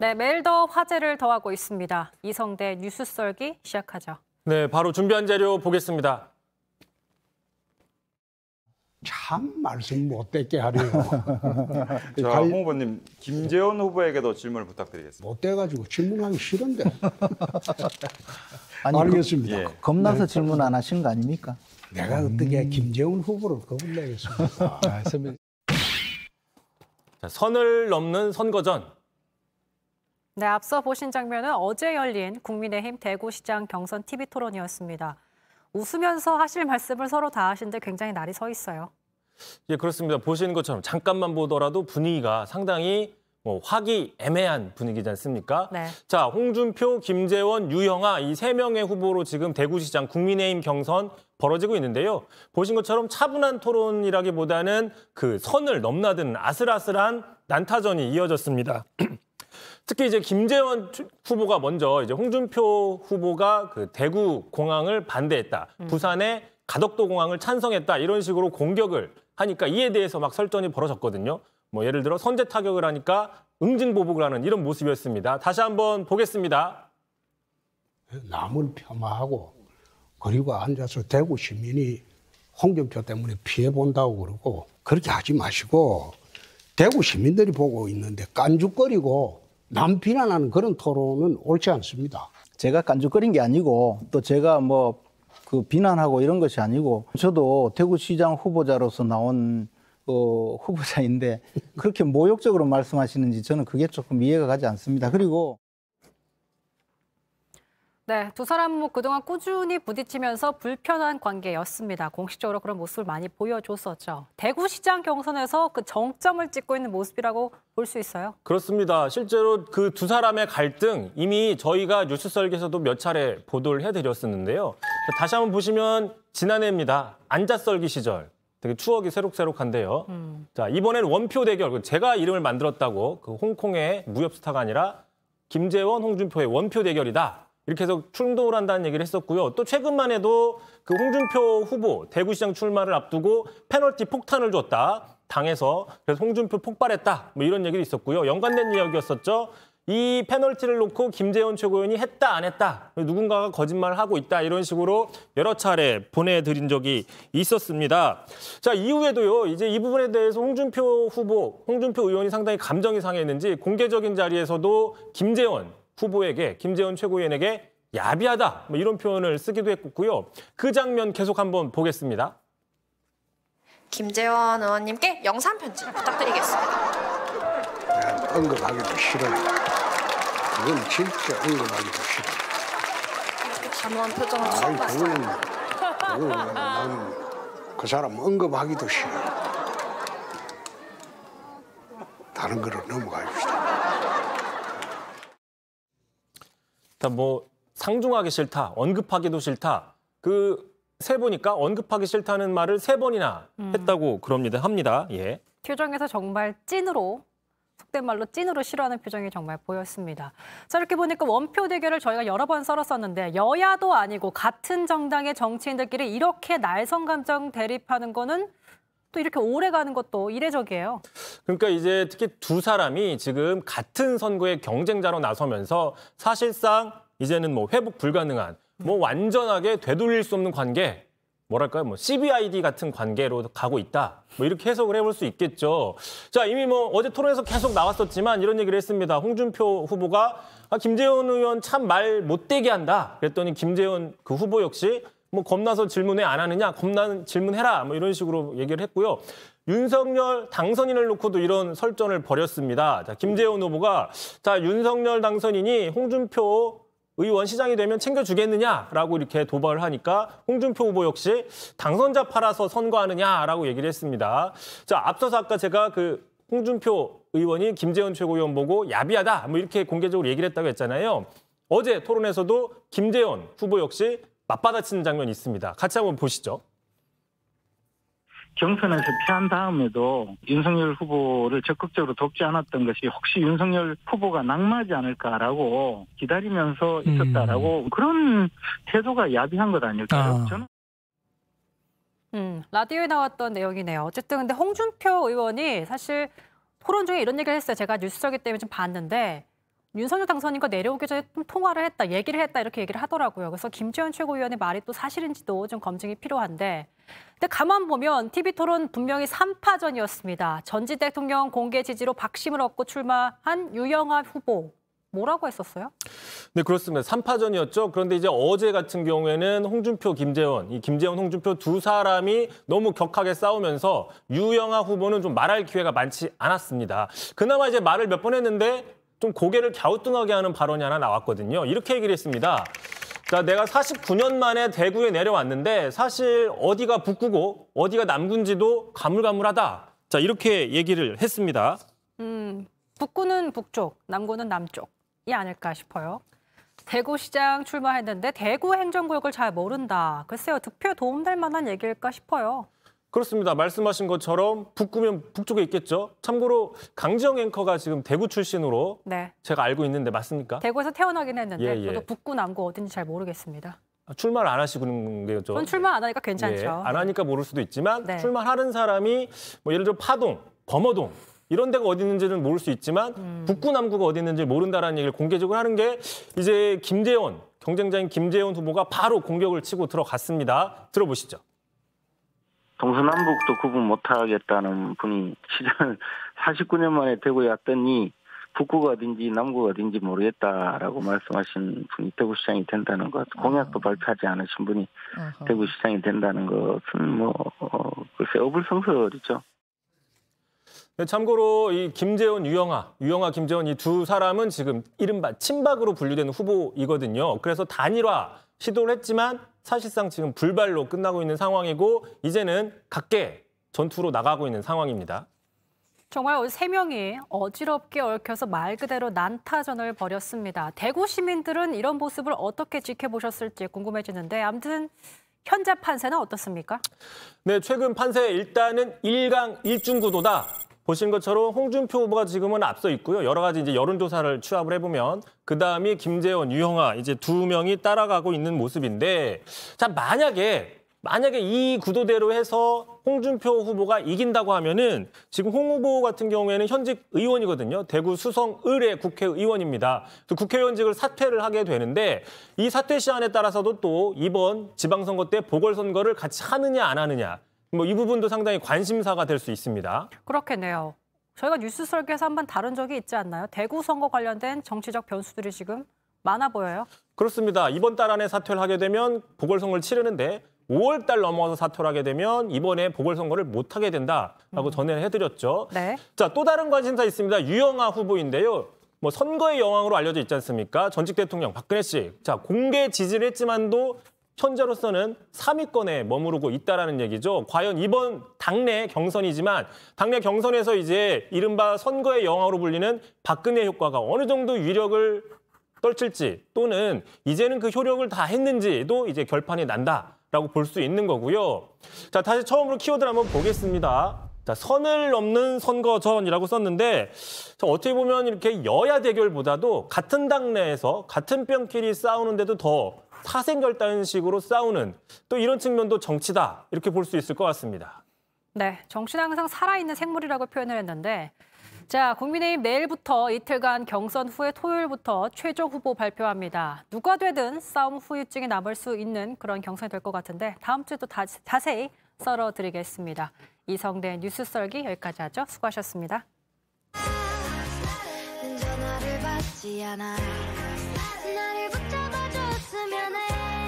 네, 매일 더 화제를 더하고 있습니다. 이성대 뉴스 썰기 시작하죠. 네, 바로 준비한 자료 보겠습니다. 참 말씀 못되게 하려고. 자, 홍 후보님, 김재원 후보에게도 질문을 부탁드리겠습니다. 못돼가지고 질문하기 싫은데. 아니, 알겠습니다. 예. 겁나서 질문 안 하신 거 아닙니까? 내가 어떻게 김재원 후보를 겁을 내겠습니까? 자, 선을 넘는 선거전. 네, 앞서 보신 장면은 어제 열린 국민의힘 대구시장 경선 TV 토론이었습니다. 웃으면서 하실 말씀을 서로 다 하시는데 굉장히 날이 서 있어요. 예, 그렇습니다. 보시는 것처럼 잠깐만 보더라도 분위기가 상당히 화기애매한 분위기지 않습니까? 네. 자, 홍준표, 김재원, 유영아 이 세 명의 후보로 지금 대구시장 국민의힘 경선 벌어지고 있는데요. 보신 것처럼 차분한 토론이라기보다는 그 선을 넘나드는 아슬아슬한 난타전이 이어졌습니다. 특히 이제 김재원 후보가 먼저 이제 홍준표 후보가 그 대구 공항을 반대했다. 부산의 가덕도 공항을 찬성했다. 이런 식으로 공격을 하니까 이에 대해서 막 설전이 벌어졌거든요. 뭐 예를 들어 선제 타격을 하니까 응징보복을 하는 이런 모습이었습니다. 다시 한번 보겠습니다. 남을 폄하하고 그리고 앉아서 대구 시민이 홍준표 때문에 피해 본다고 그러고 그렇게 하지 마시고 대구 시민들이 보고 있는데 깐죽거리고 남 비난하는 그런 토론은 옳지 않습니다. 제가 깐죽거린 게 아니고 또 제가 뭐 그 비난하고 이런 것이 아니고 저도 대구시장 후보자로서 나온 후보자인데 그렇게 모욕적으로 말씀하시는지 저는 그게 조금 이해가 가지 않습니다. 그리고 네, 두 사람은 그동안 꾸준히 부딪히면서 불편한 관계였습니다. 공식적으로 그런 모습을 많이 보여줬었죠. 대구시장 경선에서 그 정점을 찍고 있는 모습이라고 볼 수 있어요. 그렇습니다. 실제로 그 두 사람의 갈등 이미 저희가 뉴스썰기에서도 몇 차례 보도를 해드렸었는데요. 다시 한번 보시면 지난해입니다. 앉아썰기 시절. 되게 추억이 새록새록한데요. 자, 이번엔 원표 대결. 제가 이름을 만들었다고 그 홍콩의 무협 스타가 아니라 김재원, 홍준표의 원표 대결이다. 이렇게 해서 충돌을 한다는 얘기를 했었고요. 또 최근만 해도 그 홍준표 후보 대구시장 출마를 앞두고 페널티 폭탄을 줬다. 당에서 그래서 홍준표 폭발했다. 뭐 이런 얘기도 있었고요. 연관된 이야기였었죠. 이 페널티를 놓고 김재원 최고위원이 했다 안 했다. 누군가가 거짓말을 하고 있다. 이런 식으로 여러 차례 보내드린 적이 있었습니다. 자, 이후에도요. 이제 이 부분에 대해서 홍준표 후보, 홍준표 의원이 상당히 감정이 상했는지 공개적인 자리에서도 김재원 후보에게, 김재원 최고위원에게 야비하다 뭐 이런 표현을 쓰기도 했고요. 그 장면 계속 한번 보겠습니다. 김재원 의원님께 영상 편지 부탁드리겠습니다. 언급하기도 싫어요. 그건 진짜 언급하기도 싫어요. 이렇게 단호한 표정을 처음 봤어요. 나는 그 사람 언급하기도 싫어요. 다른 거로 넘어가십시다. 뭐 상중하기 싫다, 언급하기도 싫다. 그 세 보니까 언급하기 싫다는 말을 3번이나 했다고 합니다. 예. 표정에서 정말 찐으로, 속된 말로 찐으로 싫어하는 표정이 정말 보였습니다. 자, 이렇게 보니까 원표 대결을 저희가 여러 번 썰었었는데 여야도 아니고 같은 정당의 정치인들끼리 이렇게 날선 감정 대립하는 거는 또 이렇게 오래 가는 것도 이례적이에요. 그러니까 이제 특히 두 사람이 지금 같은 선거의 경쟁자로 나서면서 사실상 이제는 뭐 회복 불가능한 뭐 완전하게 되돌릴 수 없는 관계, 뭐랄까요, 뭐 CBID 같은 관계로 가고 있다. 뭐 이렇게 해석을 해볼 수 있겠죠. 자, 이미 뭐 어제 토론에서 계속 나왔었지만 이런 얘기를 했습니다. 홍준표 후보가 김재원 의원 참 말 못되게 한다. 그랬더니 김재원 그 후보 역시 뭐 겁나서 질문에 안 하느냐, 겁나는 질문해라. 뭐 이런 식으로 얘기를 했고요. 윤석열 당선인을 놓고도 이런 설전을 벌였습니다. 자, 김재원 후보가 자, 윤석열 당선인이 홍준표 의원 시장이 되면 챙겨주겠느냐라고 이렇게 도발을 하니까 홍준표 후보 역시 당선자 팔아서 선거하느냐라고 얘기를 했습니다. 자, 앞서서 아까 제가 그 홍준표 의원이 김재원 최고위원 보고 야비하다 뭐 이렇게 공개적으로 얘기를 했다고 했잖아요. 어제 토론에서도 김재원 후보 역시 맞받아치는 장면이 있습니다. 같이 한번 보시죠. 경선에서 패한 다음에도 윤석열 후보를 적극적으로 돕지 않았던 것이 혹시 윤석열 후보가 낙마하지 않을까라고 기다리면서 있었다라고 그런 태도가 야비한 것 아닐까요? 저는 라디오에 나왔던 내용이네요. 어쨌든 근데 홍준표 의원이 사실 토론 중에 이런 얘기를 했어요. 제가 뉴스적이기 때문에 좀 봤는데 윤석열 당선인과 내려오기 전에 좀 통화를 했다, 얘기를 했다 이렇게 얘기를 하더라고요. 그래서 김재원 최고위원의 말이 또 사실인지도 좀 검증이 필요한데 근데 가만 보면 TV토론 분명히 3파전이었습니다. 전직 대통령 공개 지지로 박심을 얻고 출마한 유영아 후보. 뭐라고 했었어요? 네, 그렇습니다. 3파전이었죠. 그런데 이제 어제 같은 경우에는 홍준표, 김재원, 이 김재원, 홍준표 두 사람이 너무 격하게 싸우면서 유영아 후보는 좀 말할 기회가 많지 않았습니다. 그나마 이제 말을 몇 번 했는데 좀 고개를 갸우뚱하게 하는 발언이 하나 나왔거든요. 이렇게 얘기를 했습니다. 자, 내가 49년 만에 대구에 내려왔는데 사실 어디가 북구고 어디가 남구인지도 가물가물하다. 자, 이렇게 얘기를 했습니다. 북구는 북쪽, 남구는 남쪽이 아닐까 싶어요. 대구시장 출마했는데 대구 행정구역을 잘 모른다. 글쎄요, 득표에 도움될 만한 얘기일까 싶어요. 그렇습니다. 말씀하신 것처럼 북구면 북쪽에 있겠죠. 참고로 강지영 앵커가 지금 대구 출신으로 네. 제가 알고 있는데 맞습니까? 대구에서 태어나긴 했는데 예. 저도 북구, 남구 어딘지 잘 모르겠습니다. 출마를 안 하시는 게죠. 전 출마 안 하니까 괜찮죠. 예, 안 하니까 모를 수도 있지만 네. 출마하는 사람이 뭐 예를 들어 파동, 범어동 이런 데가 어디 있는지는 모를 수 있지만 북구, 남구가 어디 있는지 모른다라는 얘기를 공개적으로 하는 게 이제 김재원, 경쟁자인 김재원 후보가 바로 공격을 치고 들어갔습니다. 들어보시죠. 동서남북도 구분 못하겠다는 분이 시장을 49년 만에 대구에 왔더니 북구가 어딘지 남구가 어딘지 모르겠다라고 말씀하신 분이 대구시장이 된다는 것, 공약도 발표하지 않으신 분이 대구시장이 된다는 것은 글쎄 어불성설이죠. 네, 참고로 이 김재원, 유영아, 김재원 이 두 사람은 지금 이른바 친박으로 분류되는 후보이거든요. 그래서 단일화 시도를 했지만 사실상 지금 불발로 끝나고 있는 상황이고 이제는 각계 전투로 나가고 있는 상황입니다. 정말 세 명이 어지럽게 얽혀서 말 그대로 난타전을 벌였습니다. 대구 시민들은 이런 모습을 어떻게 지켜보셨을지 궁금해지는데 아무튼 현재 판세는 어떻습니까? 네, 최근 판세 일단은 1강 1중 구도다. 보신 것처럼 홍준표 후보가 지금은 앞서 있고요. 여러 가지 이제 여론조사를 취합을 해보면 그다음이 김재원, 유영아 이제 두 명이 따라가고 있는 모습인데 자 만약에 이 구도대로 해서 홍준표 후보가 이긴다고 하면은 지금 홍 후보 같은 경우에는 현직 의원이거든요. 대구 수성을의 국회의원입니다. 국회의원직을 사퇴를 하게 되는데 이 사퇴 시한에 따라서도 또 이번 지방선거 때 보궐선거를 같이 하느냐 안 하느냐 이 부분도 상당히 관심사가 될 수 있습니다. 그렇겠네요. 저희가 뉴스 설계에서 한번 다룬 적이 있지 않나요? 대구 선거 관련된 정치적 변수들이 지금 많아 보여요. 그렇습니다. 이번 달 안에 사퇴를 하게 되면 보궐선거를 치르는데 5월 달 넘어서 사퇴를 하게 되면 이번에 보궐선거를 못 하게 된다라고 전해를 해드렸죠. 네. 자, 또 다른 관심사 있습니다. 유영아 후보인데요. 선거의 여왕으로 알려져 있지 않습니까? 전직 대통령 박근혜 씨. 자, 공개 지지를 했지만도 현재로서는 3위권에 머무르고 있다라는 얘기죠. 과연 이번 당내 경선이지만 당내 경선에서 이제 이른바 선거의 여왕으로 불리는 박근혜 효과가 어느 정도 위력을 떨칠지 또는 이제는 그 효력을 다 했는지도 이제 결판이 난다라고 볼 수 있는 거고요. 자, 다시 처음으로 키워드를 한번 보겠습니다. 자, 선을 넘는 선거전이라고 썼는데 자, 어떻게 보면 이렇게 여야 대결보다도 같은 당내에서 같은 뼈끼리 싸우는데도 더 사생결단식으로 싸우는 또 이런 측면도 정치다 이렇게 볼 수 있을 것 같습니다. 네, 정치는 항상 살아있는 생물이라고 표현을 했는데 자, 국민의힘 내일부터 이틀간 경선 후에 토요일부터 최종 후보 발표합니다. 누가 되든 싸움 후유증이 남을 수 있는 그런 경선이 될 것 같은데 다음 주에 또 자세히 썰어드리겠습니다. 이성대 뉴스 썰기 여기까지 하죠. 수고하셨습니다. 전화를 받지 않아 나를 붙잡아줬으면 해